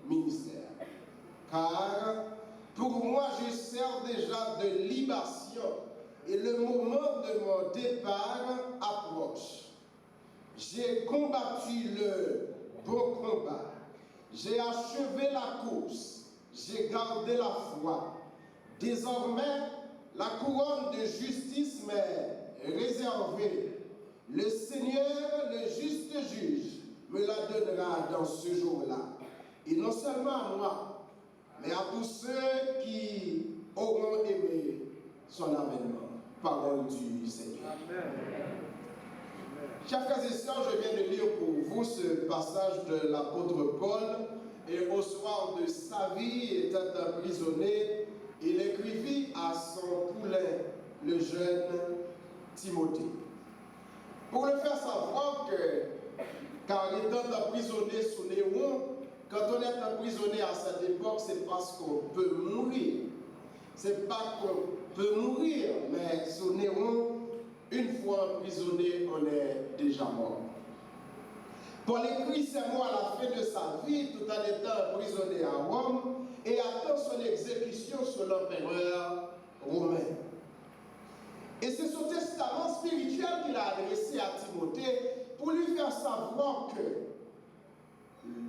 ministère. Car pour moi, je sers déjà de libation et le moment de mon départ approche. J'ai combattu le bon combat. J'ai achevé la course. J'ai gardé la foi. Désormais, la couronne de justice m'est réservée. Le Seigneur, le juste juge, me la donnera dans ce jour-là. Et non seulement à moi, mais à tous ceux qui auront aimé son avènement. Parole du Seigneur. Amen. Chers frères et sœurs, je viens de lire pour vous ce passage de l'apôtre Paul. Et au soir de sa vie, étant emprisonné, il écrivit à son poulain, le jeune Timothée, pour le faire savoir que, car étant emprisonné sous Néron, quand on est emprisonné à cette époque, c'est parce qu'on peut mourir. C'est pas qu'on peut mourir, mais sous Néron, une fois emprisonné, on est déjà mort. Paul écrit ces mots à la fin de sa vie, tout en étant emprisonné à Rome, et attend son exécution sous l'empereur romain. Et c'est son testament spirituel qu'il a adressé à Timothée pour lui faire savoir que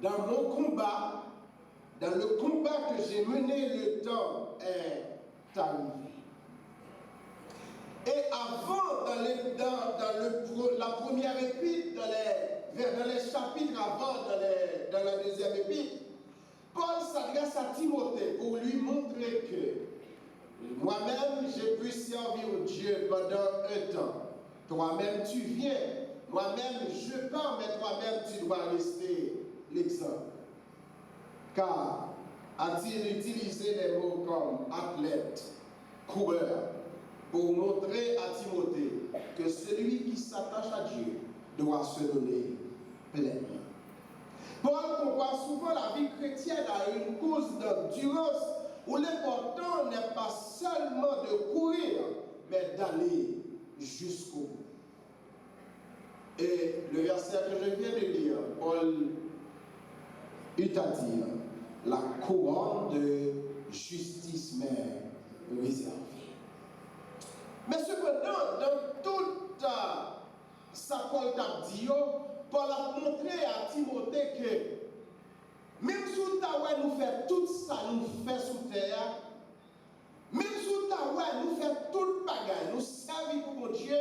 dans mon combat, dans le combat que j'ai mené, le temps est arrivé. Et avant, dans la première épître, dans les chapitres avant, dans la deuxième épître, Paul s'adresse à Timothée pour lui montrer que moi-même, j'ai pu servir Dieu pendant un temps. Toi-même, tu viens. Moi-même, je pars, mais toi-même, tu dois rester l'exemple. Car, a-t-il utilisé les mots comme athlète, coureur, pour montrer à Timothée que celui qui s'attache à Dieu doit se donner pleinement. Paul compare souvent la vie chrétienne à une course d'endurance où l'important n'est pas seulement de courir, mais d'aller jusqu'au bout. Et le verset que je viens de lire, Paul eut à dire, la couronne de justice m'est réservée. Mais cependant, dans toute sa Paul Tabdio, Paul a montré à Timothée que même si nous fait tout ça, nous fait sous terre, même si nous fait tout bagaille, nous servir pour mon Dieu,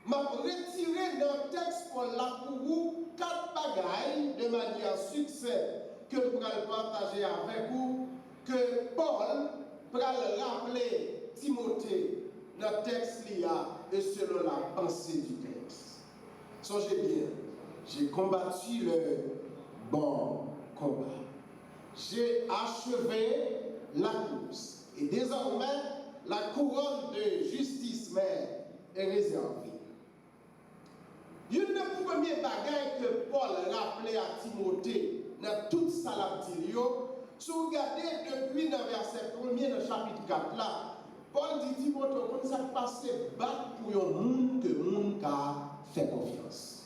m'a retiré dans le texte pour la pour vous 4 bagailles de manière succès que je pourrais partager avec vous, que Paul pourra rappeler Timothée dans le texte et selon la pensée du texte. Songez bien, j'ai combattu le bon combat. J'ai achevé la course. Et désormais, la couronne de justice m'est réservée. Une des premières bagailles que Paul rappelait à Timothée dans toute sa lecture, si vous regardez depuis le verset 1er dans le chapitre 4 là, Paul dit Timothée, comment ça passe battre pour un monde que le monde a fait confiance.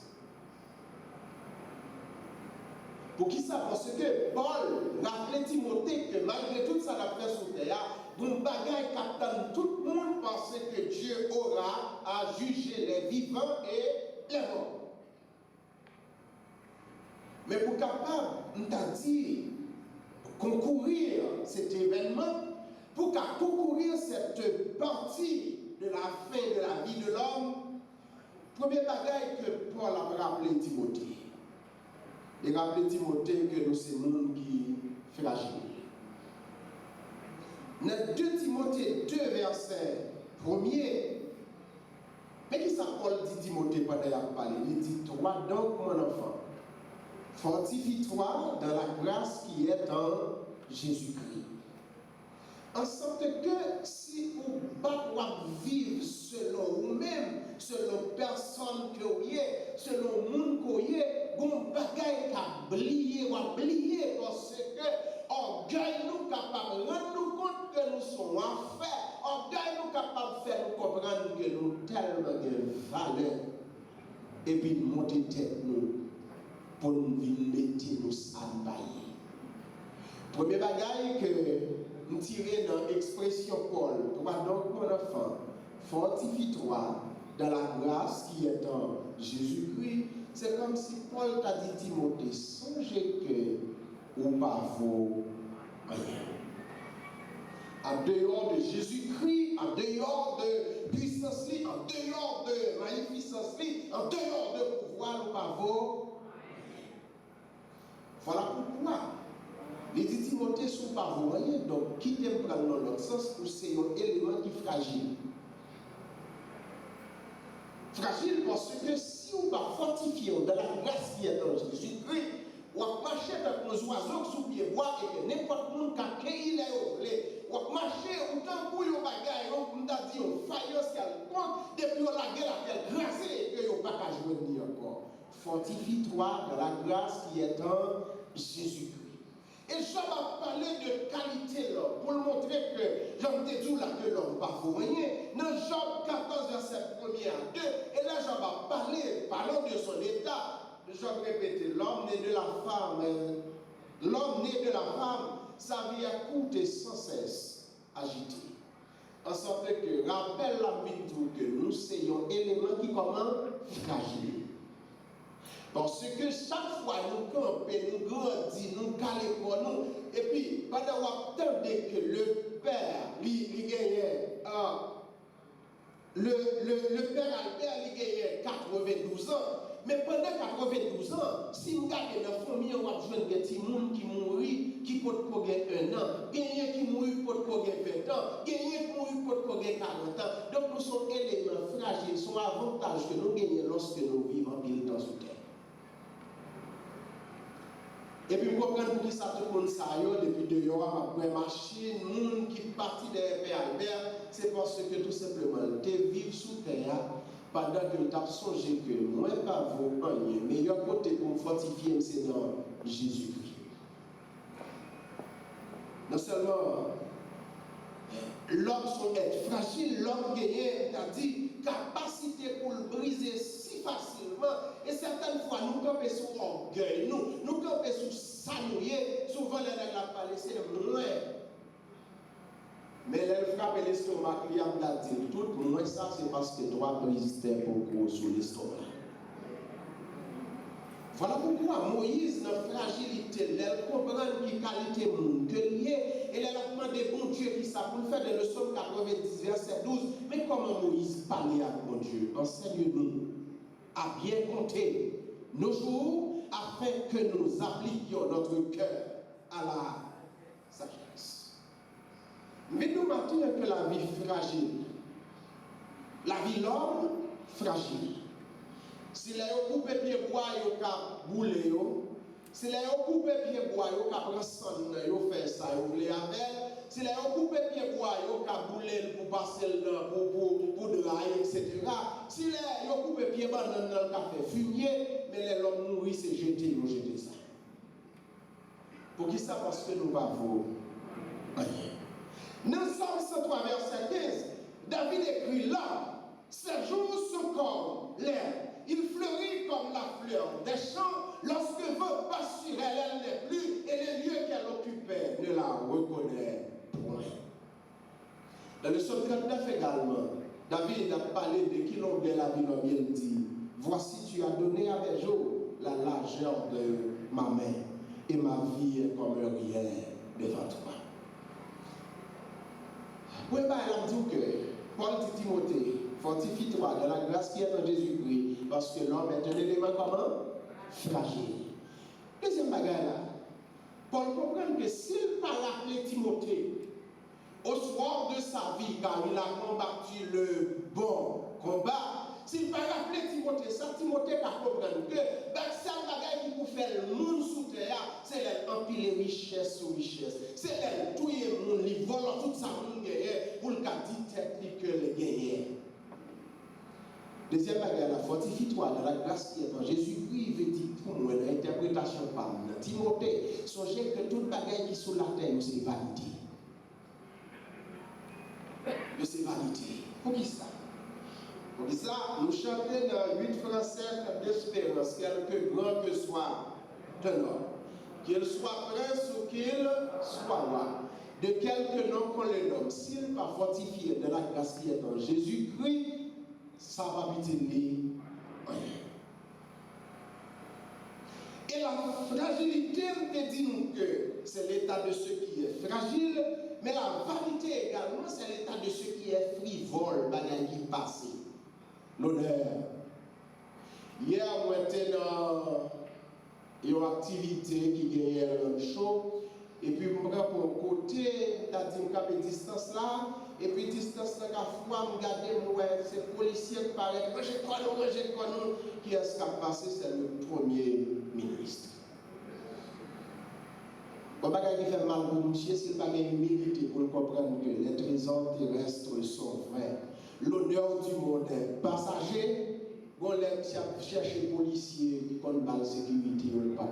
Pour qui ça? Parce que Paul rappelait Timothée que malgré tout ça l'a fait sur terre, bon bagaille qu'attend tout le monde parce que Dieu aura à juger les vivants et les morts. Mais pour capable, on t'a dit, concourir cet événement, pour concourir cette partie de la fin de la vie de l'homme, premier bagaille que Paul a rappelé Timothée. Il a rappelé Timothée que nous sommes des gens qui sont fragiles. Dans 2 Timothée 2 verset 1er, mais qui ça Paul dit Timothée pendant qu'il a parlé? Il dit, toi donc mon enfant, fortifie-toi dans la grâce qui est en Jésus-Christ. En sorte que si vous vivre selon vous-même, selon personne que vous êtes, selon le monde que vous êtes, vous bagaille qu'à oublier parce que orgueil nous capable de rendre nous compte que nous sommes en fait, orgueil nous capable de faire nous comprendre que nous tellement de valeur et puis monter tête nous pour nous mettre nous s'embailler. Premier bagaille que nous tirons dans l'expression Paul, toi donc mon enfant, fortifie-toi dans la grâce qui est en Jésus-Christ. C'est comme si Paul t'a dit Timothée, songez que ou pas vaut rien. En dehors de Jésus-Christ, en dehors de puissance, en dehors de magnificence, en dehors de pouvoir, nous pas vaut. Voilà pourquoi. Il dit Timothée, sont pas vaut rien. Donc, qui t'aime prendre dans l'autre sens pour c'est un élément qui est fragile. Fragile parce que si on va fortifier dans la grâce qui est en Jésus-Christ, on va marcher avec nos oiseaux sous pied bois et que n'importe qui qui a créé les ouvriers, on va marcher autant pour les bagailles, on a dit on faillance qu'elle compte, depuis on la guerre à quelle grâce et que on va pas jouer encore. Fortifie-toi dans la grâce qui est en Jésus-Christ. Et Job a parlé de qualité là, pour le montrer que j'en ai dit là que l'homme pas pour rien. Dans Job 14, verset 1 à 2, et là Job a parlé, parlant de son état. Job répétait, l'homme né de la femme, sa vie est courte et sans cesse agitée. En sorte que, rappelle la vie de tout que nous soyons éléments qui commencent fragile. Parce que chaque fois nous campons, nous grandissons, nous calons, et puis pendant qu'on attend que le Père, il gagne, le Père Albert, il gagne 92 ans, mais pendant 92 ans, si nous regardons dans la famille, on va jouer des petits gens qui mourent, qui peuvent gagner 1 an, gagner qui mourent pour gagner 20 ans, gagner qui mourent pour gagner 40 ans. Donc nous sommes éléments fragiles, sont avantages que nous gagnons lorsque nous vivons en pile temps sous terre. Et puis, vous comprenez pour qui ça tout le monde s'aille, depuis 2 ans, après marcher, nous qui partent de Père Albert, c'est parce que tout simplement, tu vivre sous terre pendant que tu as songé que moi, pas vous, le meilleur côté pour me fortifier, c'est dans Jésus-Christ. Non seulement l'homme son être fragile, l'homme gagne, c'est-à-dire capacité pour le briser si facilement. Et certaines fois, nous campons sur orgueil, nous campons sur s'annuyer, souvent les gens la parlé, c'est loin. Mais les frappe l'estomac, il y a dit tout, pour moi, ça c'est parce que toi, résistais beaucoup sur l'estomac. Voilà pourquoi Moïse, dans la fragilité, elle comprend qui qualité monde lié, et elle a demandé bon Dieu qui ça pour faire dans le psaume 90, verset 12. Mais comment Moïse parlait à bon Dieu? Enseigne-nous à bien compter nos jours afin que nous appliquions notre cœur à la sagesse. Mais nous maintenant que la vie fragile, la vie l'homme fragile. Si les gens coupent pied bois, ils ont boulé. Si les gens coupent pied bois, ils ont pris son, ils ont fait ça, ils ont voulu avec. Si les gens coupent pied bois, ils ont boulé pour passer pour drailler, etc. Si les gens coupent pied bois dans le café fumier, mais les hommes mourir, c'est jeter, ils ont jeté ça. Pour qui ça? Parce que nous n'avons rien. Dans Psaume 103, verset 15, David écrit là, ces jours sont comme l'herbe. Il fleurit comme la fleur des champs. Lorsque vent passe sur elle, elle n'est plus, et les lieux qu'elle occupait ne la reconnaît point. Dans le psaume 39 également, David a parlé de qui l'on de la vie, l'homme, il dit, voici tu as donné à mes jours la largeur de ma main, et ma vie est comme rien devant toi. Oui, ben, elle a dit que Paul dit Timothée, fortifie-toi dans la grâce qui est en Jésus-Christ, parce que l'homme est un élément comment? Fragile. Deuxième bagaille là, Paul comprend que s'il n'a pas rappelé Timothée au soir de sa vie, car il a combattu le bon combat, s'il n'a pas rappelé Timothée, ça Timothée va comprendre que ça bagaille qui vous fait le monde sous terre, c'est l'empile richesse sur richesse. C'est elle tout le monde, il vole tout ça monde pour le cas dit tête que les gagnants. Deuxième bagaille, fortifie-toi dans la grâce qui est en Jésus-Christ, veut dire pour moi, l'interprétation par Timothée, songez que toute bagaille qui est sur la terre, c'est validé. C'est validé. Pour qui ça? Pour ça, nous chantons dans 8 Français d'espérance, quelque grand que soit de l'homme, qu'il soit prince ou qu'il soit roi, de quelque nom qu'on le nomme, s'il n'est pas fortifié de la grâce qui est en Jésus-Christ, ça va pitié. Et la fragilité me dit que c'est l'état de ceux qui est fragile, mais la vanité également, c'est l'état de ceux qui est frivole, bagaille qui passe. L'honneur. Hier, moi, j'étais dans une activité qui gagnait un show, et puis je me prends pour un côté, je dit que je distance là, et puis distance là, je regarde, c'est policier qui paraît, je connais, qui est-ce qui a passé, c'est le Premier ministre. On ne peut pas faire mal pour monsieur s'il n'a pas mérité pour comprendre que les trésors terrestres sont vrais. L'honneur du monde est passager. On l'aime chercher policiers qui ont mal sécurité ou pas de.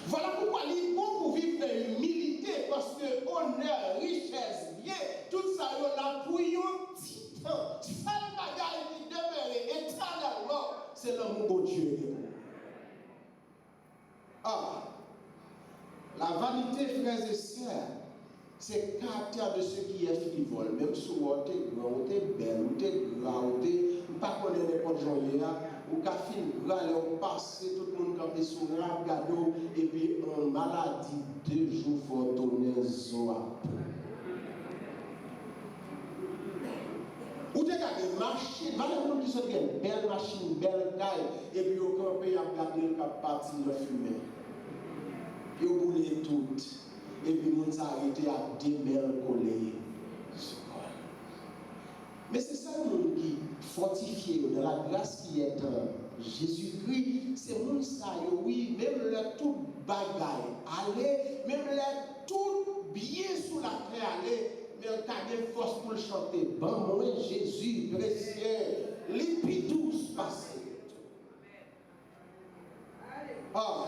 Voilà pourquoi il est bon pour vivre dans l'humilité, parce que honneur, richesse, bien, tout ça, on a pour un petit temps. Seul bagage qui demeure éternellement, c'est l'amour de Dieu. Ah, la vanité, frères et sœurs, c'est le caractère de ceux qui est frivole. Même si vous êtes grand, vous êtes belle, vous êtes grand, vous n'êtes pas connu n'importe journée, vous avez fini, vous passez, tout le monde campé sur un gado, et puis en maladie, 2 jours, il faut tourner zoa. Vous avez une machine, vous avez une belle machine, belle taille, et puis vous campez, vous avez gardé le cap parti de fumer. Et vous boulez tout. Et puis nous sommes arrêtés à 2 mètres collés. Mais c'est ça le monde qui fortifie de la grâce qui est en Jésus-Christ. C'est le monde ça, oui, même le tout bagaille, allez, même le tout bien sous la terre, allez, mais on a des forces pour le chanter. Bon, moi, Jésus, précieux, l'épidouce passé. Ah.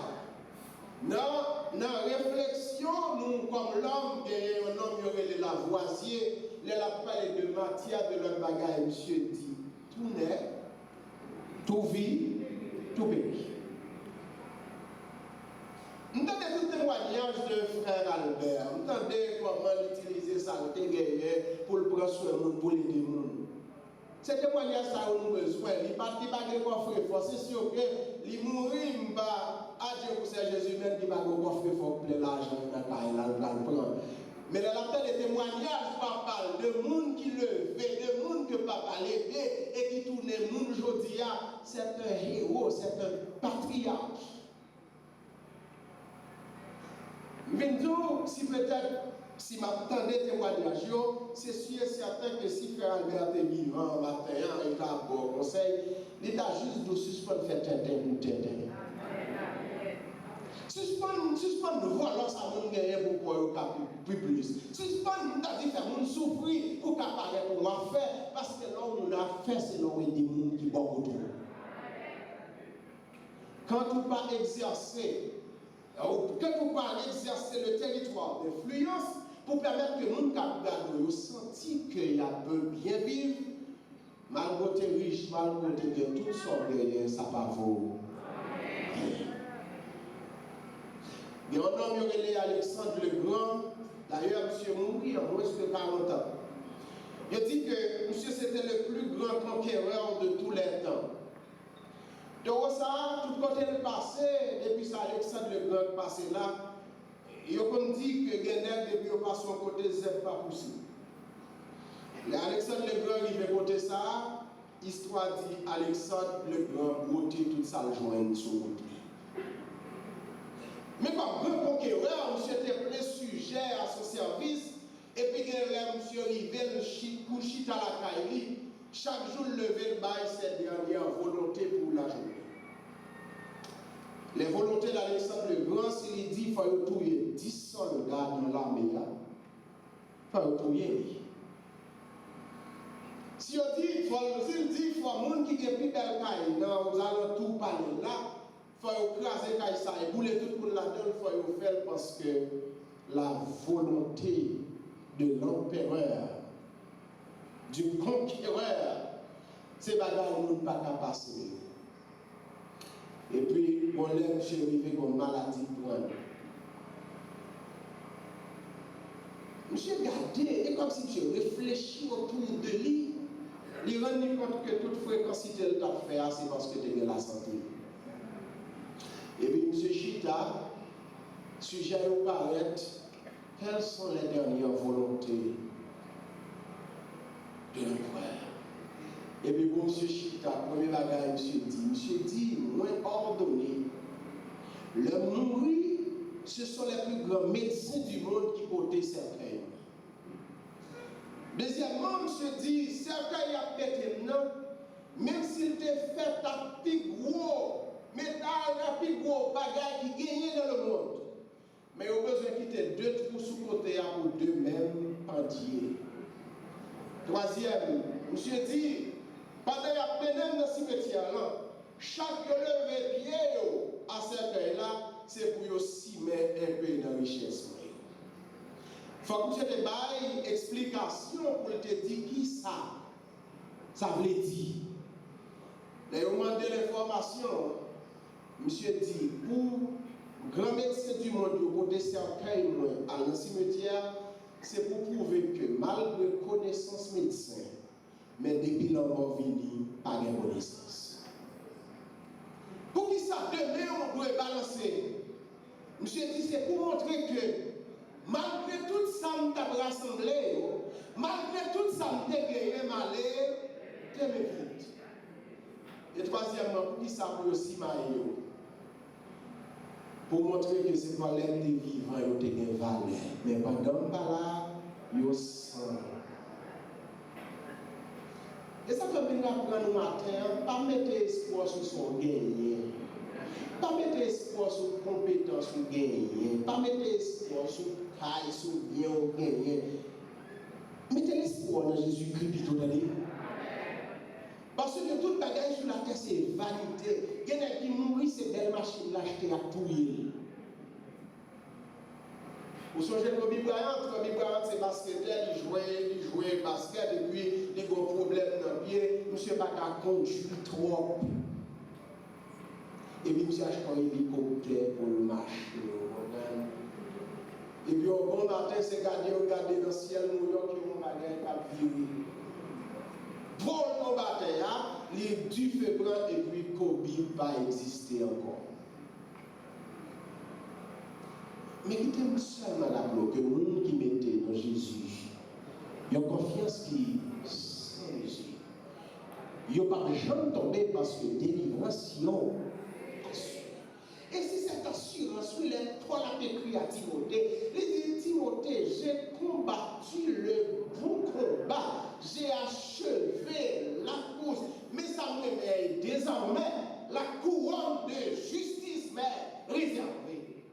Dans réflexion, nous, comme l'homme, un homme qui aurait la voisier, il a parlé de matière de leur bagage, monsieur dit, tout naît, tout vit, tout périt. Nous avons tout témoignage de frère Albert, nous avons comment utiliser ça pour le prendre soin pour aider les gens. C'est témoignage ça nous besoin. Il n'y a pas de coffre fort. C'est sûr que les mourir, à Dieu pour Jésus même qui va au coffre fort pour l'argent dans la prendre. Mais la des témoignages, parle de monde qui levait, de monde que papa levait et qui tournait monde aujourd'hui. C'est un héros, c'est un patriarche. Mais si peut-être, si m'attendais témoignage, c'est sûr et certain que si frère Albert est vivant matin, il a un bon conseil, il a juste de suspendre faire tintin pour tintin. Suspendre nous voir alors ça va nous gagner pour pouvoir plus. Suspendre nous a dit faire nous souffrir pour qu'à paraître pour moi faire, parce que là où on a fait, c'est là où il y a des gens qui vont autour. Quand on va exercer, le territoire d'influence, pour permettre que nous nous sentir qu'il y a peu bien vivre, malgré riche, malgré de toutes sortes de ça pas vaut. Il y a un homme qui est Alexandre le Grand, d'ailleurs, monsieur mourit en moins de 40 ans. Il dit que monsieur c'était le plus grand conquérant de tous les temps. Donc ça, tout côté le passé, depuis ça, Alexandre le Grand passé là, il a dit que Guénel, depuis au passé, son côté, c'est pas possible. Alexandre le Grand, il veut côté ça, histoire dit Alexandre le Grand, monter toute sa jointe sur route. Mais comme grand conquérant, monsieur était plein sujet à son service, et puis monsieur Rivel, couchit à la caille, chaque jour lever le bail, cette dernière volonté pour la journée. Les volontés d'Alexandre le Grand, s'il dit qu'il faut tuer 10 soldats dans l'armée, il faut tuer. Si on dit qu'il faut un monde qui est plus belle caille, dans les alentours par là, il faut écraser caille ça et bouler tout le monde là-dedans, il faut faire parce que la volonté de l'empereur, du conquéreur, c'est bagarre ne pas passer. Et puis, on l'aime chéri, comme maladie pour nous. Monsieur gardé, et comme si tu réfléchis autour de lui, il rend compte que toute fréquencité de ta fait, c'est parce que tu as la santé. Et puis, monsieur Chita, sujet au paraître, quelles sont les dernières volontés de l'empereur? Et puis, pour monsieur Chita, premier bagage, monsieur dit, moins ordonné, le mourir, ce sont les plus grands médecins du monde qui portent cercueil. Deuxièmement, monsieur dit, cercueil a pété non, même s'il te fait un plus gros métal, un plus gros bagage qui gagne dans le monde. Mais il y a besoin de quitter deux trous sous côté pour deux mêmes pendiers. Troisième, monsieur dit, pendant la pénètre dans le cimetière, chaque levé pied à cercueil-là, c'est pour aussi mettre un peu de richesse. Il faut que tu te bailles une explication pour te dire qui ça veut dire. Mais au moment de l'information, monsieur dit, pour grand médecin du monde, pour des cercueils à le cimetière, c'est pour prouver que malgré connaissance médecin, mais depuis la mort vini, pas de connaissance. Pour qui ça demain on doit balancer? Monsieur dit, c'est pour montrer que malgré tout ça on t'a rassemblé, malgré tout ça on t'a gagné malé, t'es vite. Et troisièmement, pour qui ça peut aussi mailler? Pour montrer que c'est pas l'aide des vivants, ils ont une valeur. Mais pendant pas là, ils sont. Et ça fait bien apprendre au matin, pas mettre espoir sur son gagné. Pas mettre espoir sur compétence ou gagné. Pas mettre espoir sur caille, sur bien ou gagné. Mettez l'espoir dans Jésus-Christ plutôt d'aller. Parce que toute bagage sur la terre, c'est vanité. Il y en a qui mourent, c'est belle machine l'acheter à touiller. Vous songez que Kobe Bryant, c'est basketteur, il jouait basket, et puis il a un problème dans le pied, monsieur n'a pas conduire trop. Et puis monsieur a acheté un hélicoptère pour le marcher. Et puis au bon matin, c'est regarder dans le ciel, New York, et on va gagner pas virer. Pour le combattant, les du feu blanc et puis Kobe va exister encore. Mais qui t'aime seulement la gloire que le monde qui mettait dans Jésus, il y a confiance qui c'est Jésus. Il n'y a pas de jamais tomber parce que délivrance, non. Et si cette assurance, oui, les trois l'a écrit à Timothée, il dit Timothée, j'ai combattu le bon combat, j'ai achevé la course, mais ça me met désormais la couronne de justice, mais réservée.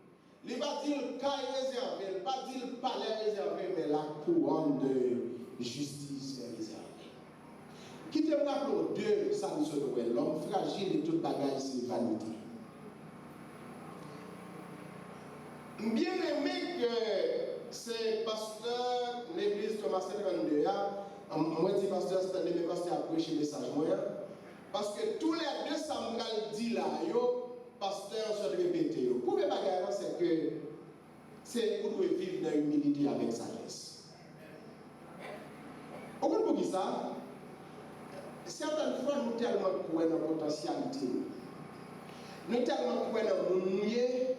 Il va dire le caille réservé, il va dire le palais réservé, mais la couronne de justice est réservée. Qui te rappelle deux, ça nous se doit, l'homme fragile et toute bagage, c'est vanité. Bien aimé que c'est pasteur, l'église Thomas 32, moi je dis pasteur, c'est un mes pasteur à prêcher le message. Parce que tous les deux, ça me dit là, pasteur, se répéter. Le premier bagage, c'est que c'est pour nous vivre dans l'humilité avec sagesse. Au bout de ça, certaines fois, nous tellement croyons dans la potentialité. Nous tellement croyons dans le mouillé.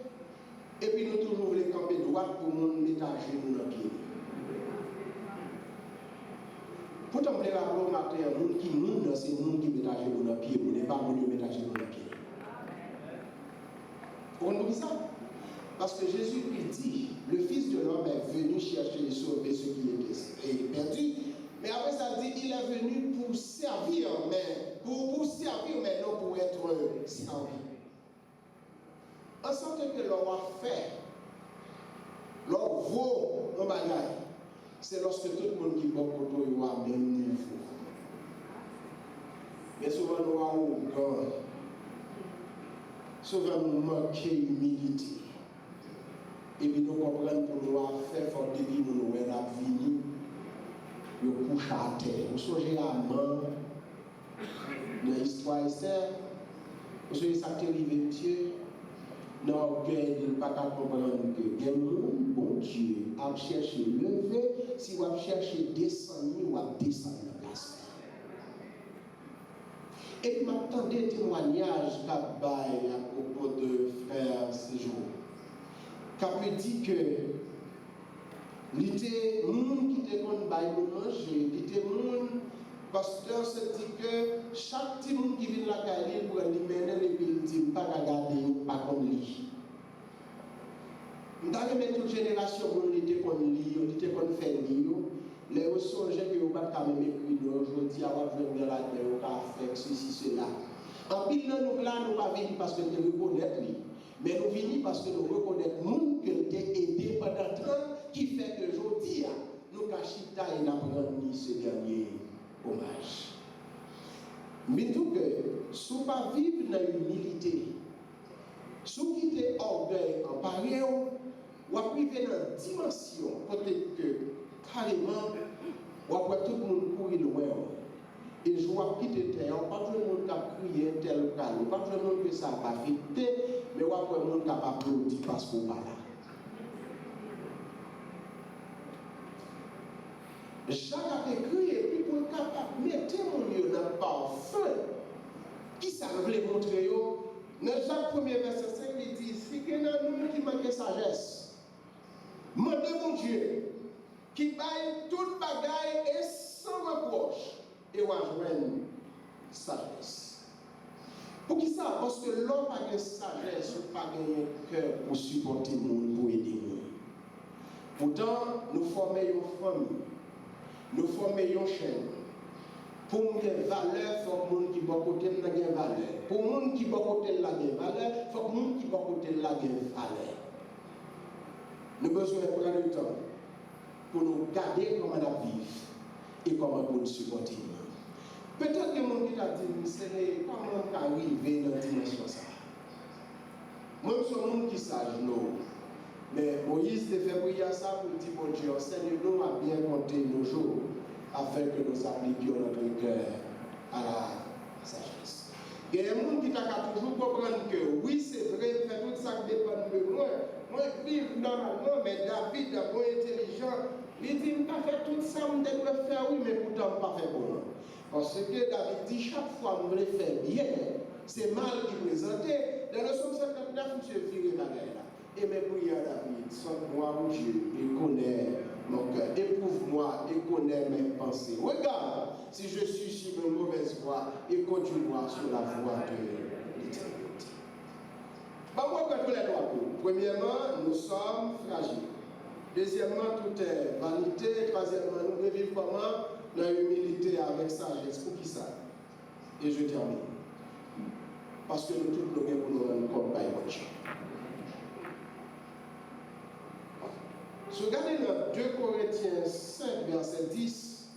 Et puis nous toujours voulons camper droit pour nous mettre à genoux dans le pied. Pourtant, je vais rappeler au matin, les gens qui nous, c'est nous qui mettent à genoux dans le pied, nous n'est pas nous qui mettons à genoux dans le pied. Vous comprenez ça? Parce que Jésus lui dit, le Fils de l'homme est venu chercher et sauver ceux qui étaient perdus. Mais après ça dit, il est venu pour servir, mais pour servir, mais non pour être servi. En sorte que l'on a fait, l'on vaut nos bagages, c'est lorsque tout le monde qui va pour toi est au même niveau. Mais souvent nous avons arrogants, souvent nous manquons d'humilité. Et puis nous comprenons pour nous faire fort depuis nous nous avons fini, nous couchons à terre. Vous songez à mort, dans l'histoire Esther, vous savez ça qui est arrivé Dieu. l'orgueil, il ne pas comprendre que il y a un bon Dieu à chercher lever, si vous cherchez descendre, ou à descendre la place. Et puis, m'attendez des témoignages qu'a bail à propos de frère Séjour. Qu'a pu dire que il était moun qui était qu'on bail pour manger, il était moun pasteur se dit que chaque petit monde qui vient la caille pour lui mener et puis il dit pas regarder pas comme lui. Dans toute génération on était qu'on lit, on était qu'on fait lire, les ressources que vous pas quand même écrit aujourd'hui à voir venir la terre au café ceci cela. En pile nous là nous pas venir parce que nous reconnaître lui, mais nous venir parce que nous reconnaître monde que t'es aidé pendant temps qui fait que aujourd'hui nous cachita et n'apprendre ce dernier hommage. Mais tout que, si vous pas vivre dans l'humilité, si vous quittez l'orgueil en pareil, vous arrivez dans une dimension, peut-être que carrément, vous après tout le monde courir loin. Et je vois quitter terre, pas tout le monde qui a crié tel calme, pas tout le monde que ça n'a pas fêté, mais vous après le monde qui a pas applaudi parce qu'on pas là. Jacques a écrit et puis pour le capable mettez mon Dieu dans le parfum. Qui ça veut montrer? Dans Jacques 1er verset 5, il dit si il y a un homme qui manque de sagesse, demandez mon Dieu qui baille toute bagaille et sans reproche et va joindre sagesse. Pour qui ça? Parce que l'homme a une sagesse, ou pas un cœur pour supporter le monde, pour aider le monde. Pourtant, nous formons une famille. Nous formons une chaîne. Pour nous avoir valeur, il faut que les gens qui sont côté de la valeur. Pour les gens qui sont côté de la valeur, il faut que les gens qui sont côté de la valeur. Nous avons besoin de prendre le temps pour nous garder comment on vit et comment nous supporter. Peut-être que les gens qui ont dit, c'est comment arriver dans cette dimension. Moi, je suis un monde qui sage, non. Mais Moïse a fait prier ça pour dire, bon Dieu, enseigne-nous à bien compter nos jours, afin que nous appliquions notre cœur à la sagesse. Il y a des gens qui ont toujours comprendre que oui, c'est vrai, fait tout ça qui dépend de moi. Moi, je vis normalement, mais David, un bon intelligent, il dit, je ne pas faire tout ça, je dois faire, oui, mais pourtant, je ne pas faire pour moi. Parce que David dit, chaque fois que je le fais bien, c'est mal qui présentait. Dans le Somme 59, je suis viré la guerre là. Et mes prières, David, sonne-moi, mon Dieu, et connais mon cœur. Éprouve-moi et connais mes pensées. Regarde si je suis sur une mauvaise voie et conduis-moi sur la voie de l'éternité. Moi, quand les droits. Premièrement, nous sommes fragiles. Deuxièmement, tout est vanité. Troisièmement, nous devons vivre comment? La humilité avec sagesse. Pour qui ça? Et je termine. Parce que nous tous nous pour nous rendre compte par mon Dieu. Si vous regardez dans 2 Corinthiens 5, verset 10,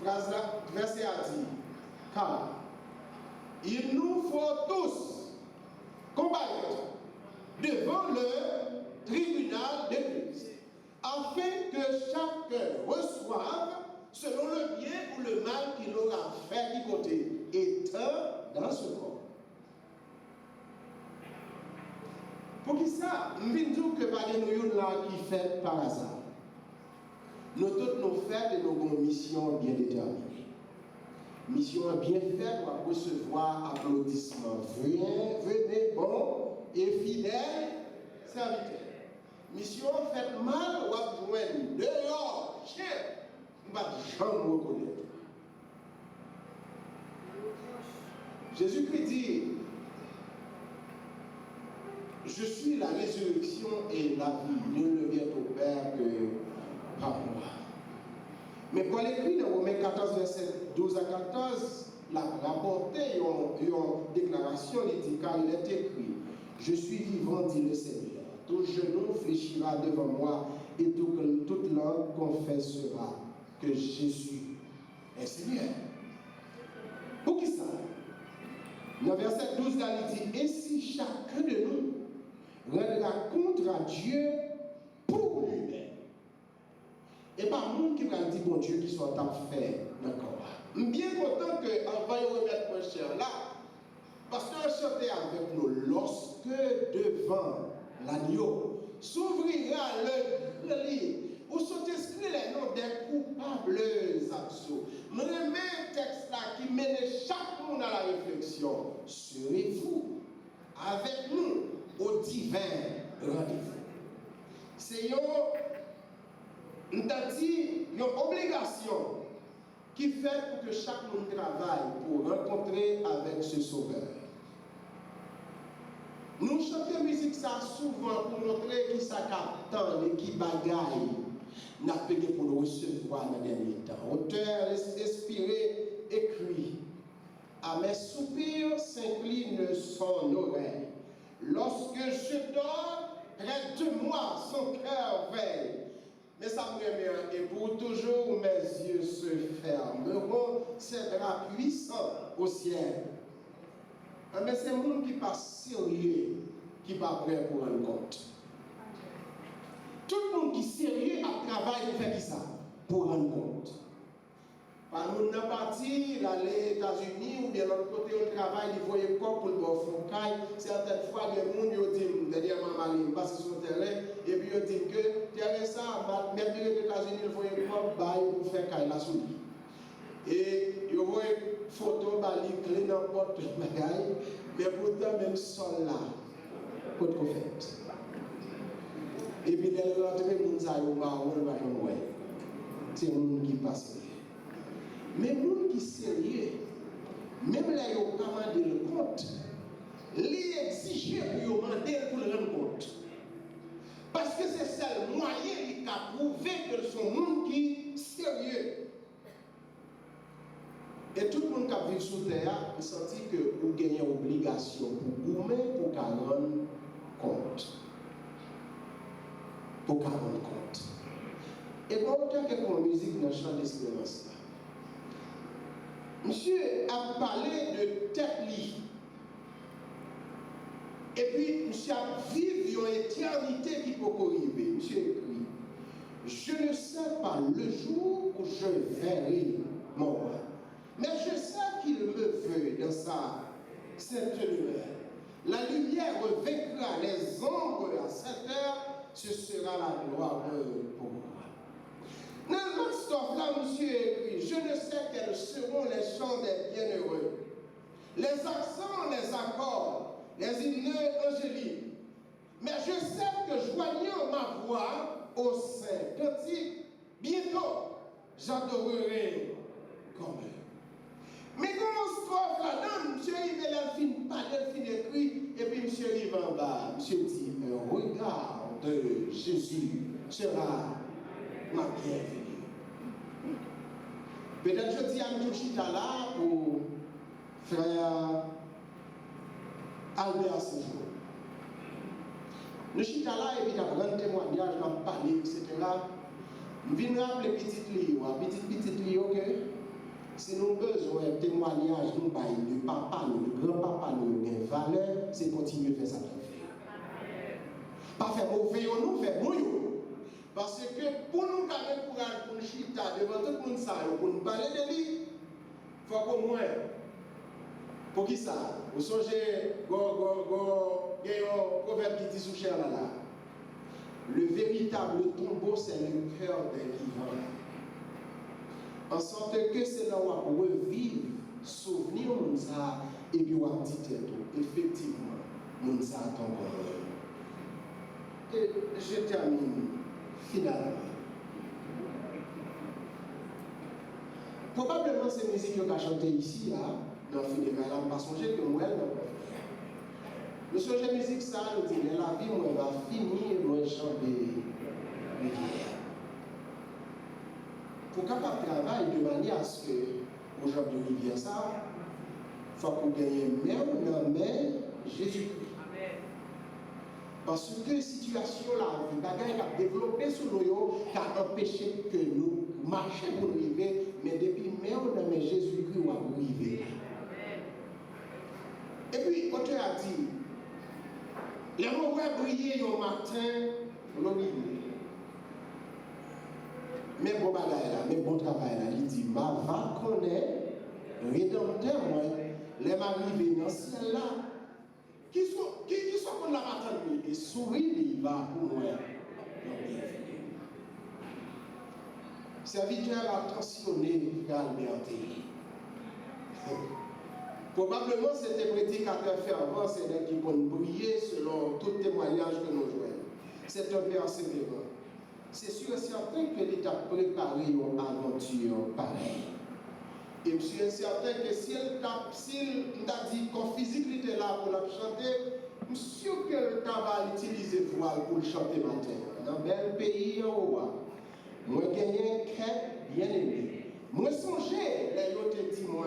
phrase là, verset a dit, car il nous faut tous combattre devant le tribunal de Christ, afin que chacun reçoive selon le bien ou le mal qu'il aura fait du côté, étant dans ce corps. Pour qui ça, je ne dis que pas de nous là qui fait par hasard. Nous toutes nous faits et nous avons une mission bien déterminée. Mission bien faite pour recevoir applaudissements. Venez bon et fidèles serviteurs. Mission faite mal, ou joindre dehors, chien, on va jamais reconnaître. Jésus-Christ dit, je suis la résurrection et la vie. Nul ne vient au Père que par moi. Mais Paul écrit dans Romains 14, verset 12 à 14, il a rapporté une déclaration, il dit, car il est écrit, je suis vivant, dit le Seigneur. Tout genou fléchira devant moi et toute langue confessera que je suis un Seigneur. Pour qui ça? Dans verset 12, là, il dit, et si chacun de nous rendra compte à Dieu pour lui-même. Et pas le monde qui va dire, bon Dieu, qui soit en fait d'accord. Je suis bien content que, avant de remettre mon cher là, Pasteur chantait avec nous, lorsque devant l'agneau s'ouvrira le livre, où sont inscrits les noms des coupables absous. Nous remettons un texte là qui mène chaque monde à la réflexion. Serez-vous avec nous au divin rendez-vous? C'est une obligation qui fait pour que chaque monde travaille pour rencontrer avec ce sauveur. Nous chantons musique ça souvent pour montrer qui ça capte et qui bagaille n'a payé pour nous recevoir dans les derniers temps. Auteur inspiré écrit: à mes soupirs s'incline son oreille. Lorsque je dors, près de moi son cœur veille. Mais ça me remet, et pour toujours mes yeux se fermeront, ses bras puissants au ciel. Mais c'est le monde qui n'est pas sérieux, qui n'est pas prêt pour rendre compte. Tout le monde qui est sérieux a travaillé pour faire ça, pour rendre compte. Par nous, dans parti, d'aller aux États-Unis ou bien l'autre côté, on travaille, il faut un corps pour le bon foncaille. Certaines fois, les gens disent, dernièrement, je passe sur le terrain, et puis ils disent que, terrain ça, même les États-Unis, il faut un corps pour faire caille la souris. Et ils voient une photo, ils clé dans n'importe quel bagaille, mais pourtant, même sol là, pour qu'on fait. Et puis, les rentrées, les gens ont marron, c'est le monde qui passe. Mais les gens qui sont sérieux, même là, ils n'ont pas demandé le compte, les exiger pour demander pour le rendre compte. Parce que c'est ça le moyen qui a prouvé que sont monde qui est sérieux. Et tout le monde qui a vécu sur terre, il sentit que vous gagnez une obligation pour vous-même pour qu'à rendre compte. Pour qu'à rendre compte. Et quand on a quelqu'un en musique dans le chant d'espérance, monsieur a parlé de tête-lit. Et puis, monsieur a vécu une éternité qui peut arriver. Monsieur écrit: je ne sais pas le jour où je verrai mon roi, mais je sais qu'il me veut dans sa sainte lumière. La lumière vaincra les ombres à cette heure, ce sera la gloire pour moi. Dans le stop là, monsieur écrit: je ne sais quels seront les chants des bienheureux, les accents, les accords, les hymnes angéliques. Mais je sais que joignant ma voix au sein cantique, bientôt j'adorerai comme eux. Mais comment strophe là-dedans, monsieur arrive là, il finit pas, il finit écrit, et puis monsieur arrive en bas, monsieur dit: un regard de Jésus sera ma bienvenue. Peut-être je dis à M. Chita là pour frère Albert Séjour. Le Chita là, et puis il a un témoignage, il a parlé, etc. Je viens rappeler petit Léo, ok? Si nous avons besoin de témoignage, nous de papa, de grand-papa, de valeur, c'est continuer de faire ça. Pas faire mauvais, nous faire bon. Parce que pour nous garder le courage pour nous chita devant tout le monde, pour nous parler de lui, il faut qu'au moins, pour qui ça? Vous songez, il y a un proverbe qui dit sous cher là. Le véritable tombeau, c'est le cœur des vivants. En sorte que c'est là où on revivre, souvenir de ça, et puis on dit effectivement, nous attendons. Et je termine finalement. Probablement ces musiques qu'on a chantées ici, là, dans le funéraire, on va songer que moi, nous songeons musique ça, nous dit, la vie, moi, va finir, moi, chanter rivière. Pour capable travailler de manière à ce que, aujourd'hui, rivière ça, il faut qu'on gagne même dans Jésus-Christ. Parce que la situation là, le bagage qui a développé sur nous, qui a empêché que nous marchions pour nous arriver, mais depuis même dans Jésus-Christ, on va arriver. Et puis, l'auteur a dit, les mots vont briller au matin, on arrive. Mais bon bagage là, mais bon travail là, il dit, ma va connaître, rédempteur moi, les m'arriver dans ce ciel-là, qui sont qu'on l'a attendu et sourit, il va pour moi. Serviteur attentionné, galberté. Probablement, c'était prédicateur fervent, c'est là qui peut briller selon tout témoignage que nous jouons. C'est un persévérant. C'est sûr et certain que l'État a préparé une aventure pareille. Et je suis certain que s'il a dit qu'en physique, il était là pour la chanter, je suis sûr que l'État va utiliser voile pour le chanter matin. Dans un bel pays en haut. Moi, j'ai gagné un crêpe bien aimé. Moi, songez, les autres dit moi.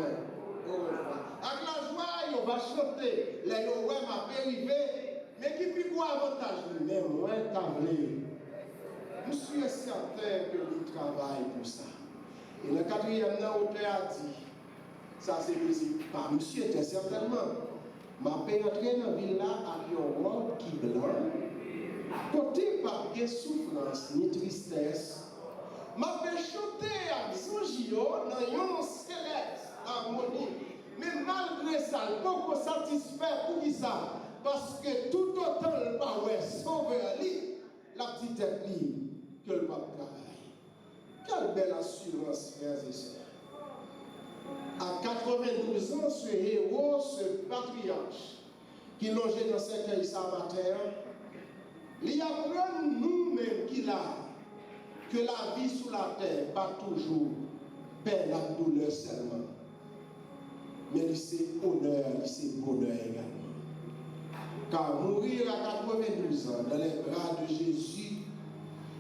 Avec la joie, on va chanter. Les autres m'a périvé. Mais qui fait quoi avantage? Mais moi, tablé. Je suis certain que lui travaille pour ça. Et le quatrième auteur a dit, ça c'est visible. Pas monsieur était certainement. Ma paix entrée dans la ville là avec une robe qui blanc. Côté pas de souffrance ni tristesse. Ma paix chanter à Zongio dans une céleste harmonie. Mais malgré ça, il ne peut pas satisfaire pour qui ça. Parce que tout autant le power sauveur lui, la petite tête libre que le pape travaille. Quelle belle assurance, frères et sœurs. À 92 ans, ce héros, ce patriarche, qui longeait dans ce cueil sa matin, il apprend nous-mêmes qu'il a que la vie sous la terre, pas toujours peine la douleur seulement. Mais c'est honneur, c'est bonheur également. Car mourir à 92 ans dans les bras de Jésus,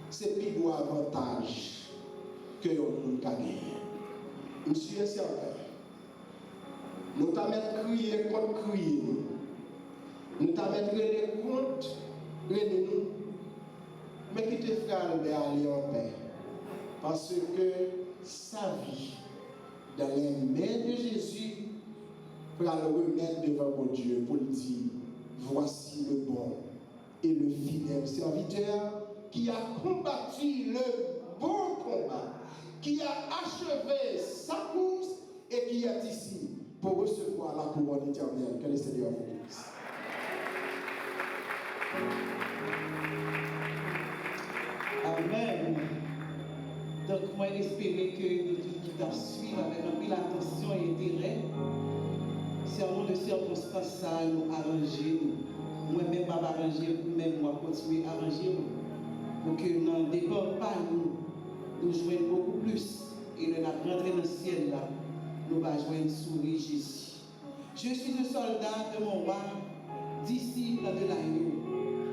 c'est plus gros avantage que l'on a gagné. Monsieur est certain. Nous t'avons crié contre crier. Nous t'avons crié contre nous. Mais qui te frère aller en paix. Parce que sa vie, dans les mains de Jésus, pour le remettre devant mon Dieu, pour lui dire, voici le bon et le fidèle serviteur qui a combattu le bon combat, qui a achevé sa course et qui est ici pour recevoir la couronne éternelle. Que le Seigneur vous bénisse. Amen. Donc, moi, j'espère que nous tous qui suivre avec un peu l'attention et intérêt. Sermon de circonstance, ça nous arranger. Moi-même, je vais arranger, même moi, continuer à arranger. Pour que nous ne dépendons pas, nous jouons beaucoup plus. Et nous rentrons dans le ciel là, nous allons jouer une souris Jésus. Je suis un soldat de mon roi, disciple de l'agneau.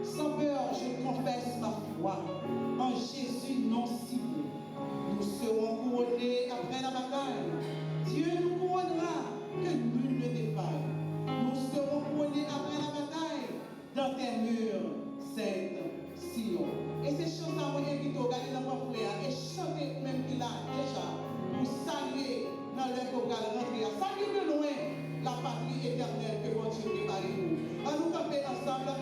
Sans peur, je confesse ma foi en Jésus non si beau. Nous serons couronnés après la bataille. Dieu nous couronnera, que nul ne défaille. Nous serons couronnés après la bataille dans tes murs, Sainte Sion. Et ces choses à moi qui t'ont regardé dans mon frère et chanter même qu'il a déjà pour saluer dans le programme rentrer. Saluer de loin la patrie éternelle que mon Dieu prépare pour nous. À nous camper ensemble.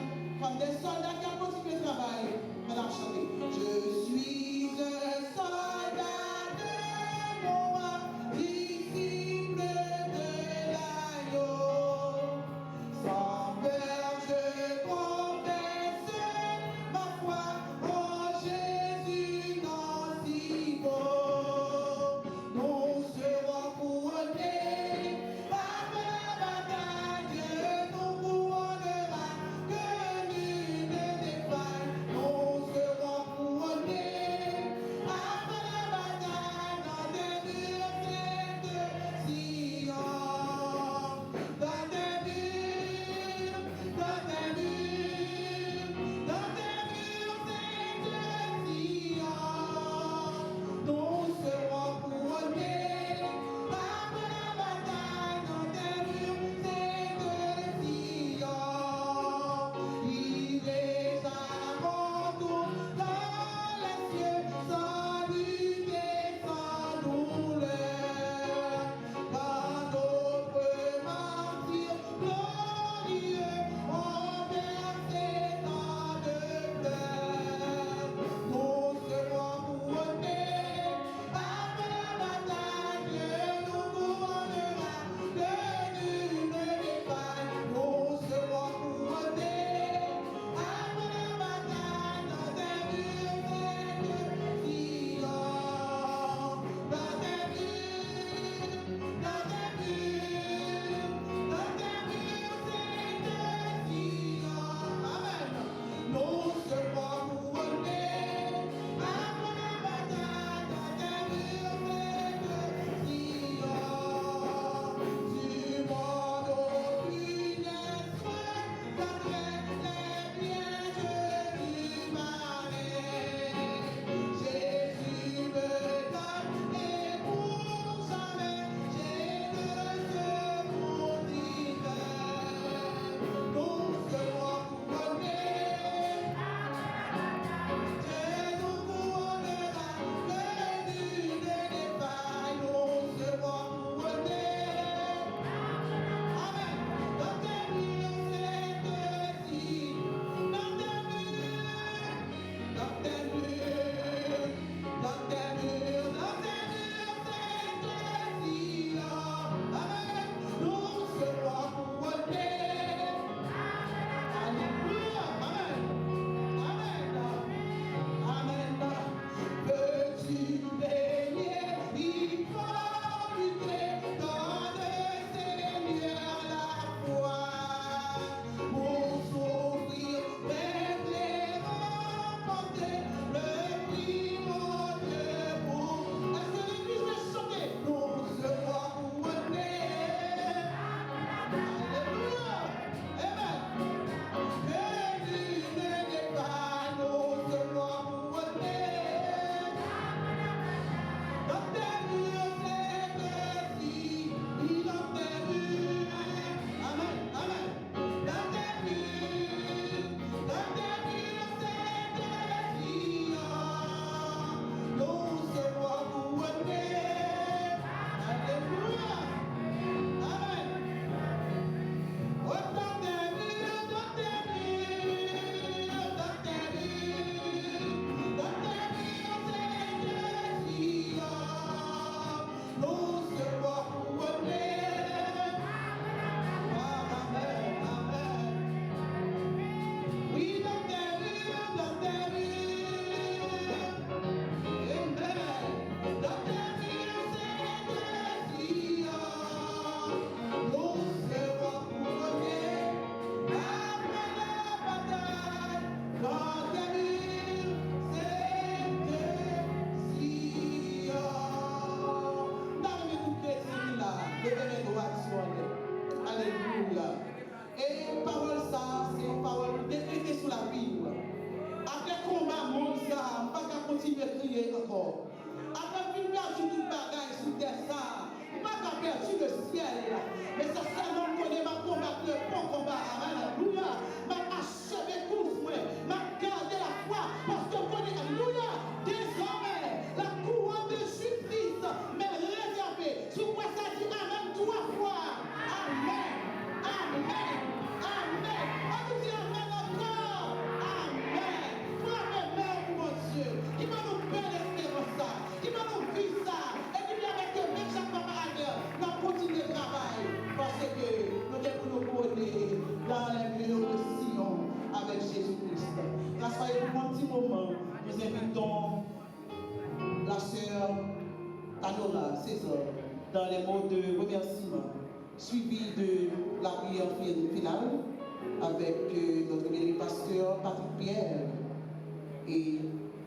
pas qu'à perdu le ciel. Mais c'est seulement qu'on est ma combattre le bon combat. Alléluia. Ma achevé couvre, ma garder la foi. Parce que qu'on est, alléluia. Désormais, la couronne de justice m'est réservée. Sous quoi ça dit amen 3 fois. Amen. Amen. Amen. On nous dit amen encore. Amen. Frappez-moi, mon Dieu. Il va nous faire l'espérance ça. Il va nous vivre ça. Et puis avec que même chaque papa à l'heure, nous continuons le travail. Parce que nous devons nous connaître dans les milieux de Sion avec Jésus-Christ. La soirée pour un petit moment, nous invitons la sœur Tanora César dans les mots de remerciement, suivi de la prière finale avec notre béni pasteur Patrick Pierre et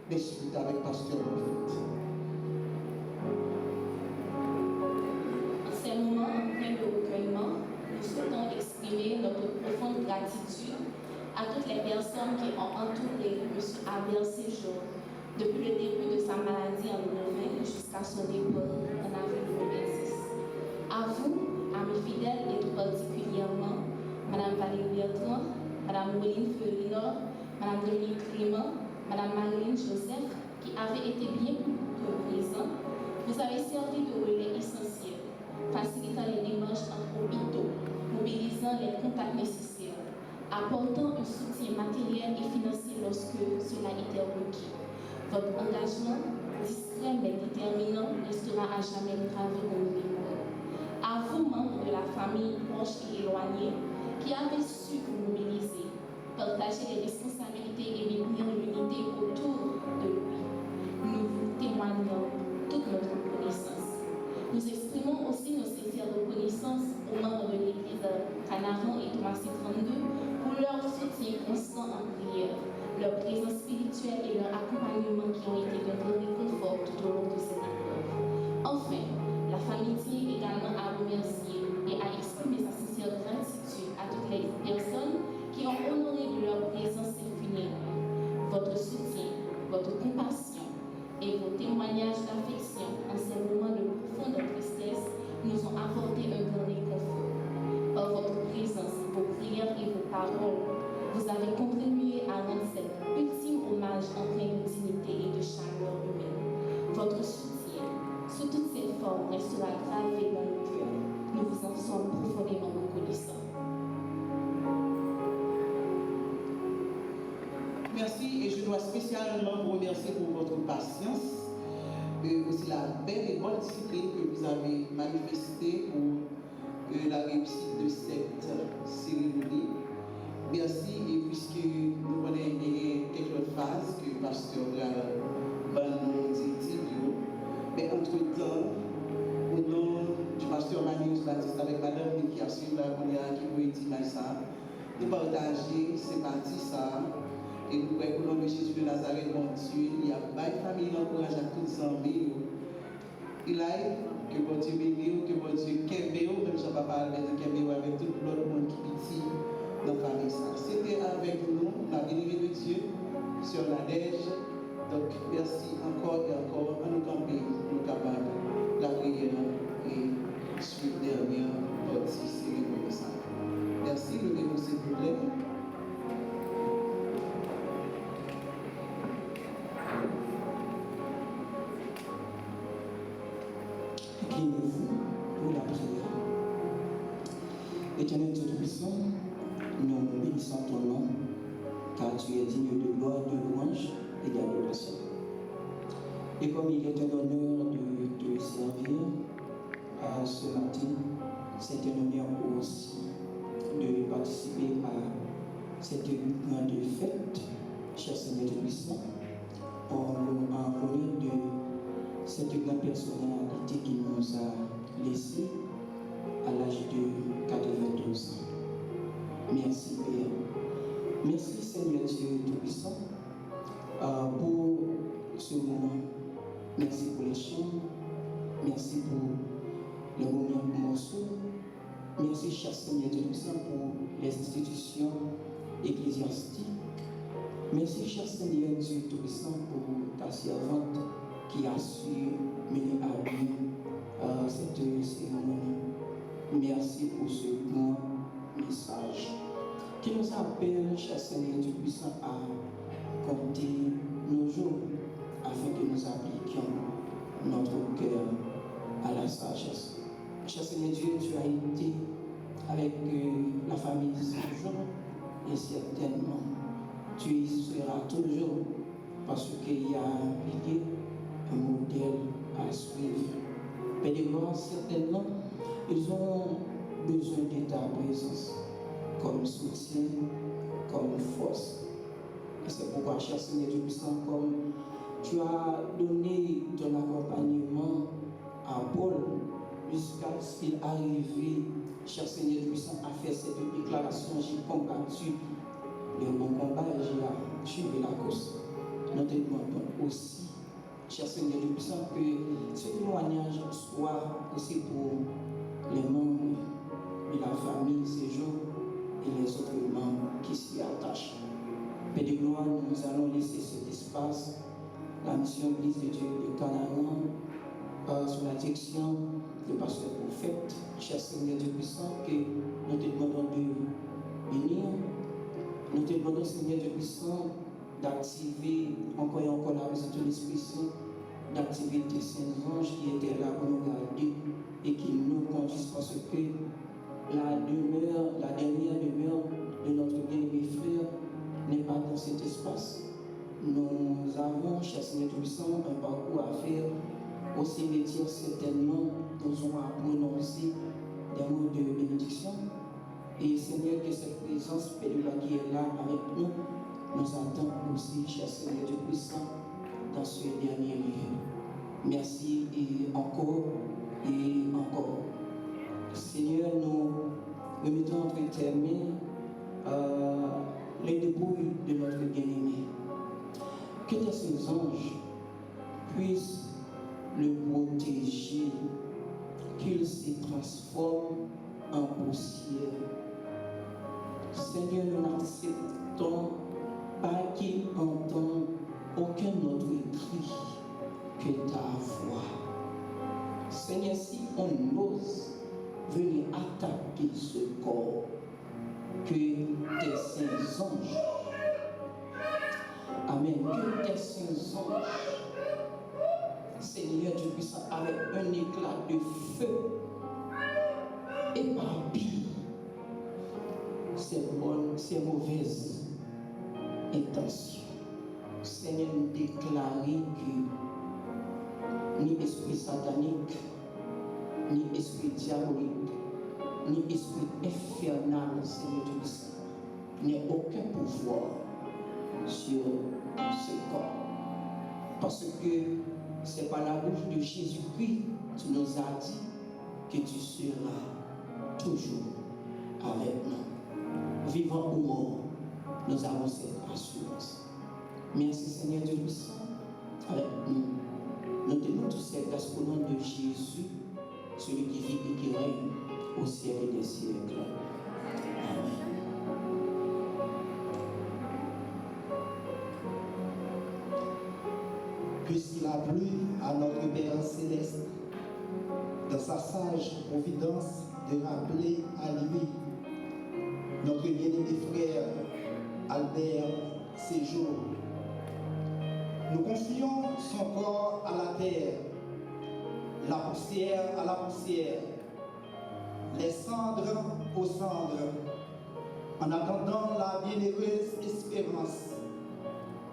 les suites avec pasteur Moffett. En ces moments empreints de recueillement, nous souhaitons exprimer notre profonde gratitude à toutes les personnes qui ont entouré M. Abel Séjour depuis le début de sa maladie en 2020 jusqu'à son départ en avril 2026. À vous, amis fidèles et tout particulièrement, Mme Valérie Bertrand, Mme Moline Ferrino, Mme Dominique Clément, Mme Marilyn Joseph, qui avaient été bien plus que présents, vous avez servi de relais essentiel, facilitant les démarches entre hôpitaux, mobilisant les contacts nécessaires, apportant un soutien matériel et financier lorsque cela était requis. Votre engagement, discret mais déterminant, restera à jamais gravé dans nos mémoires. À vous, membres de la famille proche et éloignée, qui avez su vous mobiliser, partager les responsabilités et maintenir l'unité autour de lui, nous vous témoignons toute notre reconnaissance. Nous exprimons aussi nos sincères reconnaissances aux membres de l'Église Canaran et Thomasie 32 pour leur soutien constant en prière, leur présence spirituelle et leur accompagnement qui ont été d'un grand réconfort tout au long de cette épreuve. Enfin, la famille tient également à remercier et à exprimer sa sincère gratitude à toutes les personnes qui ont honoré de leur présence et funérailles. Votre soutien, votre compassion et vos témoignages d'affection en ces moments de profonde tristesse nous ont apporté un grand réconfort. Par votre présence, vos prières et vos paroles, vous avez contribué à rendre cet ultime hommage empreint de dignité et de chaleur humaine. Votre soutien, sous toutes ses formes, restera gravé dans nos cœurs. Nous vous en sommes profondément reconnaissants. Merci et je dois spécialement vous remercier pour votre patience et aussi la belle et bonne discipline que vous avez manifestée pour la réussite de cette cérémonie. Merci et puisque nous connaissons quelques phrases que le pasteur nous dit, mais entre-temps, au nom du pasteur Manius Baptiste avec Madame qui a suivi la première qui vous dit ça, nous partager sympathie ça. Et nous croyons que le Jésus de Nazareth, mon Dieu, il y a une famille qui encourage à tous les amis. Il a que mon Dieu bénisse, que mon Dieu kéméo, même si papa avec kéméo avec tout l'autre monde qui petit dans la famille. C'était avec nous, la bénédiction de Dieu sur la neige. Donc merci encore et encore à nous camper, nous capables la prière et suite dernière partie cérémonie. Merci, levez-vous s'il vous plaît. Inclinez-vous pour la prière. Éternel Dieu Tout-Puissant, nous bénissons ton nom, car tu es digne de gloire, de louange et d'adoration. Et comme il est un honneur de te servir à ce matin, c'est un honneur aussi de participer à cette grande fête, cher Seigneur Tout-Puissant, en l'honneur de cette grande personnalité qui nous a laissé à l'âge de 92 ans. Merci Père. Merci Seigneur Dieu Tout-Puissant pour ce moment. Merci pour les chants. Merci pour les morceaux. Merci cher Seigneur Dieu Tout-Puissant pour les institutions ecclésiastiques. Merci cher Seigneur Dieu Tout-Puissant pour ta servante qui a su mener à bien cette cérémonie. Merci pour ce bon message qui nous appelle, cher Seigneur Dieu puissant, à compter nos jours afin que nous appliquions notre cœur à la sagesse. Cher Seigneur Dieu, tu as été avec la famille de Saint-Jean et certainement tu y seras toujours parce qu'il y a un pilier, un modèle à suivre. Père de gloire, certainement, ils ont besoin de ta présence comme soutien, comme force. Et c'est pourquoi, cher Seigneur Dieu puissant, comme tu as donné ton accompagnement à Paul jusqu'à ce qu'il arrive, cher Seigneur Dieu puissant, à faire cette déclaration: j'ai combattu le bon combat et j'ai achevé la course. Nous te demandons aussi, cher Seigneur Dieu puissant, que ce témoignage soit aussi pour les membres de la famille Séjour et les autres membres qui s'y attachent. Père de gloire, nous allons laisser cet espace, la mission Église de Dieu de Canaan, sous la direction du pasteur prophète, cher Seigneur Dieu puissant, que nous te demandons de bénir. Nous te demandons, Seigneur Dieu puissant, d'activer encore et encore la visite de l'Esprit Saint, d'activer tes saints anges qui étaient là pour nous garder et qui nous conduisent, parce que la dernière demeure de notre bien-aimé frère n'est pas dans cet espace. Nous avons, cher Seigneur puissant, un parcours à faire au cimetière. Certainement, nous aurons à prononcer des mots de bénédiction. Et Seigneur, que cette présence, Père de gloire, qui est là avec nous, nous attend aussi, cher Seigneur Dieu puissant, dans ce dernier lieu. Merci et encore. Seigneur, nous remettons entre tes mains les dépouilles de notre bien-aimé. Que tes saints anges puissent le protéger, qu'il se transforme en poussière. Seigneur, nous n'acceptons pas qu'il entende aucun autre cri que ta voix. Seigneur, si on ose venir attaquer ce corps, que tes saints anges, amen, que tes saints anges, Seigneur Dieu puissant, avec un éclat de feu, éparpille ces mauvaises intentions. Seigneur, nous déclarons que ni esprit satanique, ni esprit diabolique, ni esprit infernal, Seigneur Dieu puissant, n'a aucun pouvoir sur ce corps. Parce que c'est par la bouche de Jésus-Christ que tu nous as dit que tu seras toujours avec nous. Vivant ou mort, nous avons cette assurance. Merci Seigneur Dieu puissant, avec nous. Nous tenons tous ces grâces au nom de Jésus, celui qui vit et qui règne au siècle des siècles. Amen. Puisqu'il a plu à notre Père Céleste, dans sa sage providence, de rappeler à lui notre bien-aimé frère Albert Séjour. Nous confions son corps à la terre, la poussière à la poussière, les cendres aux cendres, en attendant la bienheureuse espérance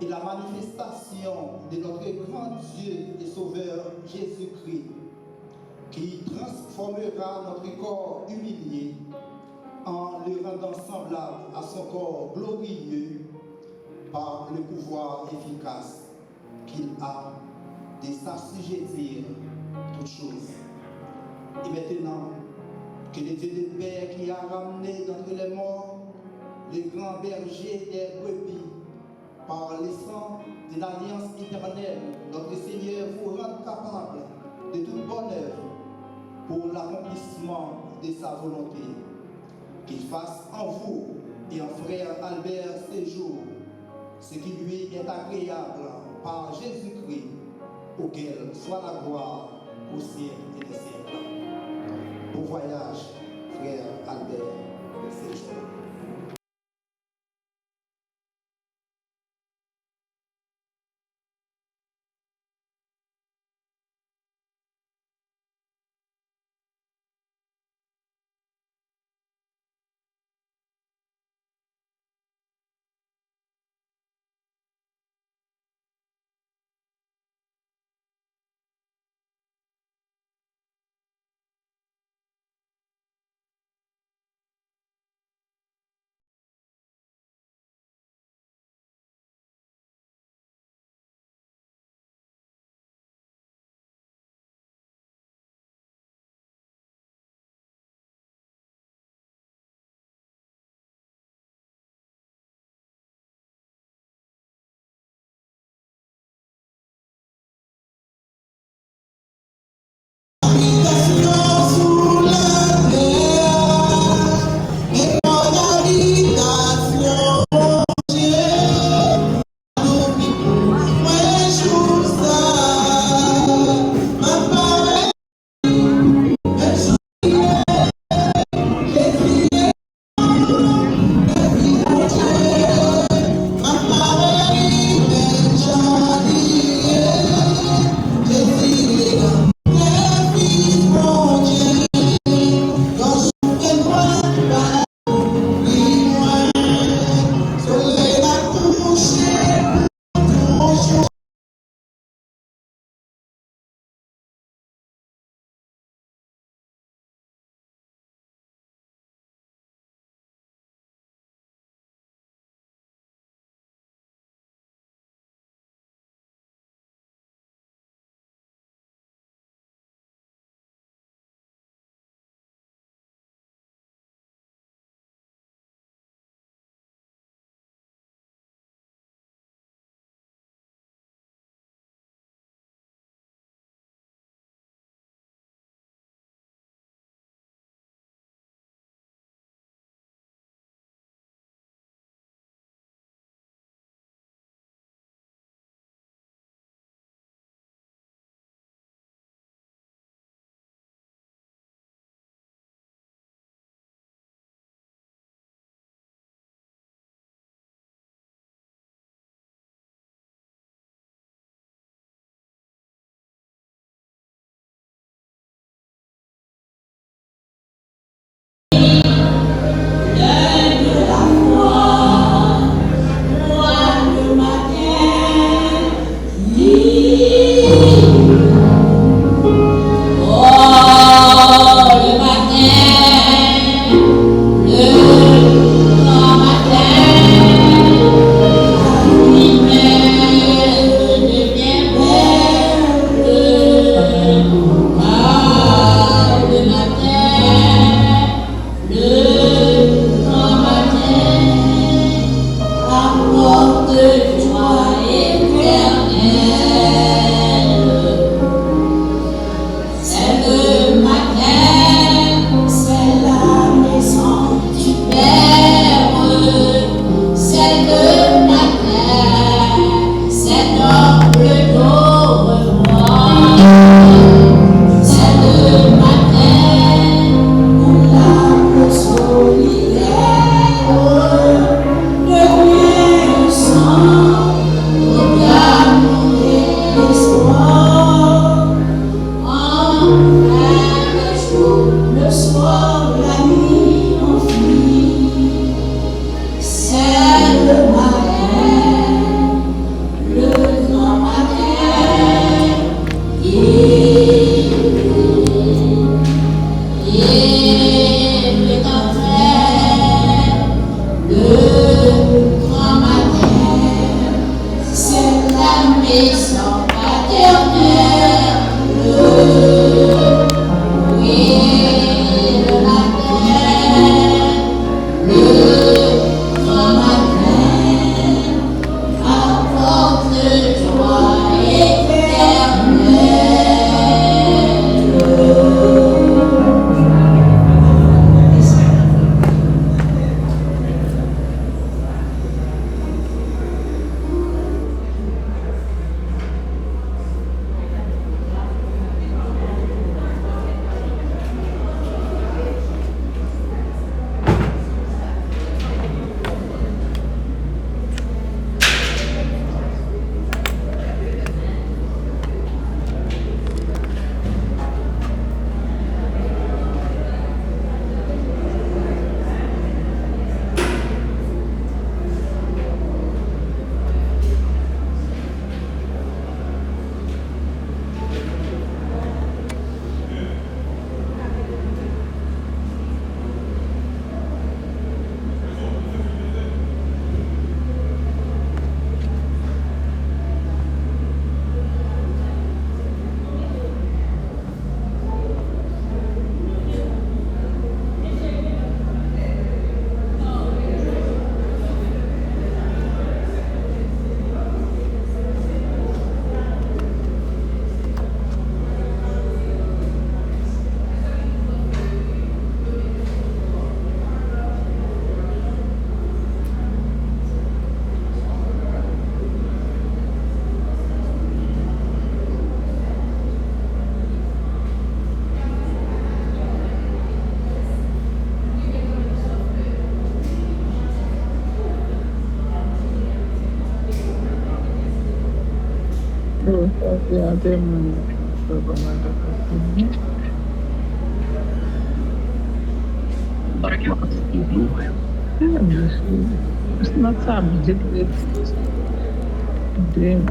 et la manifestation de notre grand Dieu et Sauveur Jésus-Christ, qui transformera notre corps humilié en le rendant semblable à son corps glorieux par le pouvoir efficace qu'il a de s'assujettir toutes choses. Et maintenant, que le Dieu de paix qui a ramené d'entre les morts le grand berger des brebis par le sang de l'alliance éternelle, notre Seigneur vous rende capable de toute bonne œuvre pour l'accomplissement de sa volonté. Qu'il fasse en vous et en frère Albert Séjour ce qui lui est agréable par Jésus-Christ, auquel soit la gloire au siècle et des siècles. Bon voyage, frère Albert Séjour. c'est un témoin. C'est pas mal de It's not something. Damn.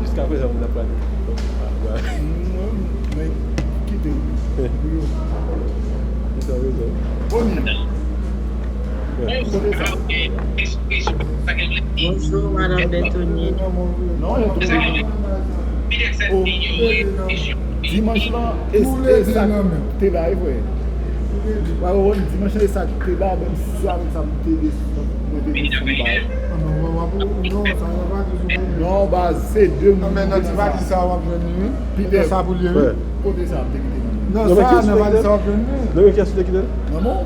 Jusqu'à présent, on n'a pas dit. Mais quittez. Tu as raison. Bonjour, Madame Betoni. Non, dimanche là, et ça, t'es là, et ouais. Dimanche là, ça, t'es là, même si ça, avec ça, t'es non, bah, c'est deux. Non, mais non, tu vas dire ça va venir. Puis ça pour lui. Côté ça, non, ça, ne va dire ça va venir. Non, mais qu'est-ce que tu as dit? Non, non,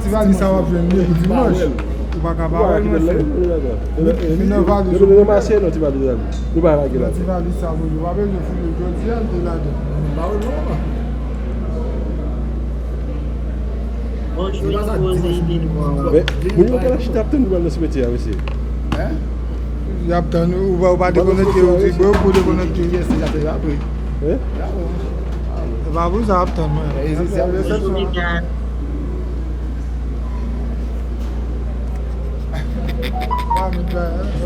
tu vas dire ça va venir dimanche. Tu vas acabar. Tu ne vas dire ça. Non, mais c'est non, tu vas dire ça. Tu vas dire ça. Tu vas dire ça. Tu vas dire ça. Tu vas dire ça. Bonjour, mais vous avez acheté un nouvel cimetière ici. Hein? Il y a un ou va déconnecter aussi pour déconnecter. Yes, il a fait après. Hein? Va vous attendre. Et c'est ça. Ah, mais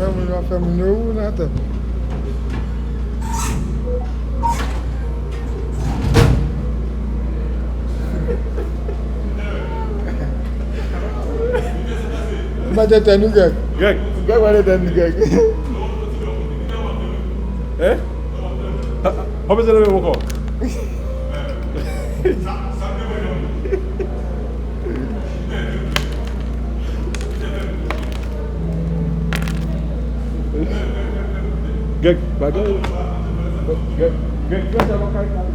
on va faire une ou là. Mas já tem no gag. Gag? Gag vai ter no gag. É? Vamos fazer o mesmo call. Gag, bagulho. Gag, vai dar uma cartada.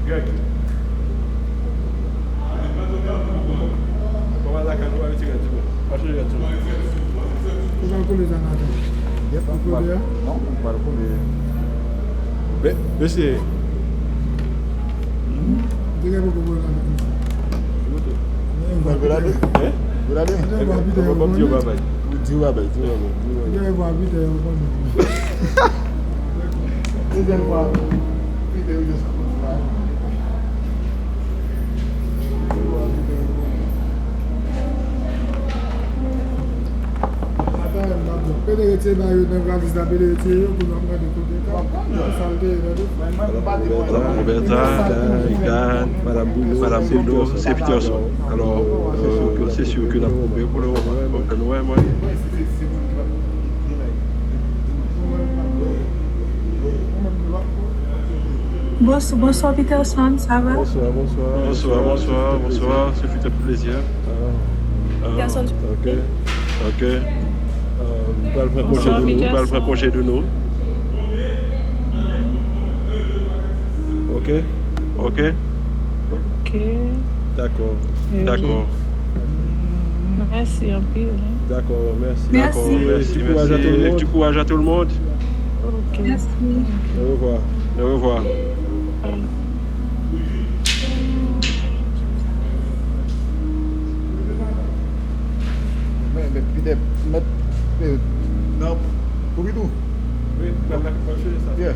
Gag. Vamos lá, cara, não vai me tirar tudo. Acho que já tudo. Tu vai comer já nada. Vai comer? Não, para comer. Vê se... Diga para comer lá. Vai virar ali? É? Virar ali? Vamos tirar o babay. Tira o babay. Diga para a vida é o bom. Deuxième fois, vidéo de ça. Roberta, Yann, Madame Bruno, c'est Peterson. Alors, c'est sûr que la pompée pour le moment. Bonsoir Peterson, ça va? Bonsoir, ce fut un plaisir. Peterson, Ok. Vous allez faire projet de nous. Ok. D'accord. Merci un peu. D'accord, merci. Merci. Du courage à tout le monde. Ok. Merci. Au revoir. Mais, non, pour tout. Oui, Yeah.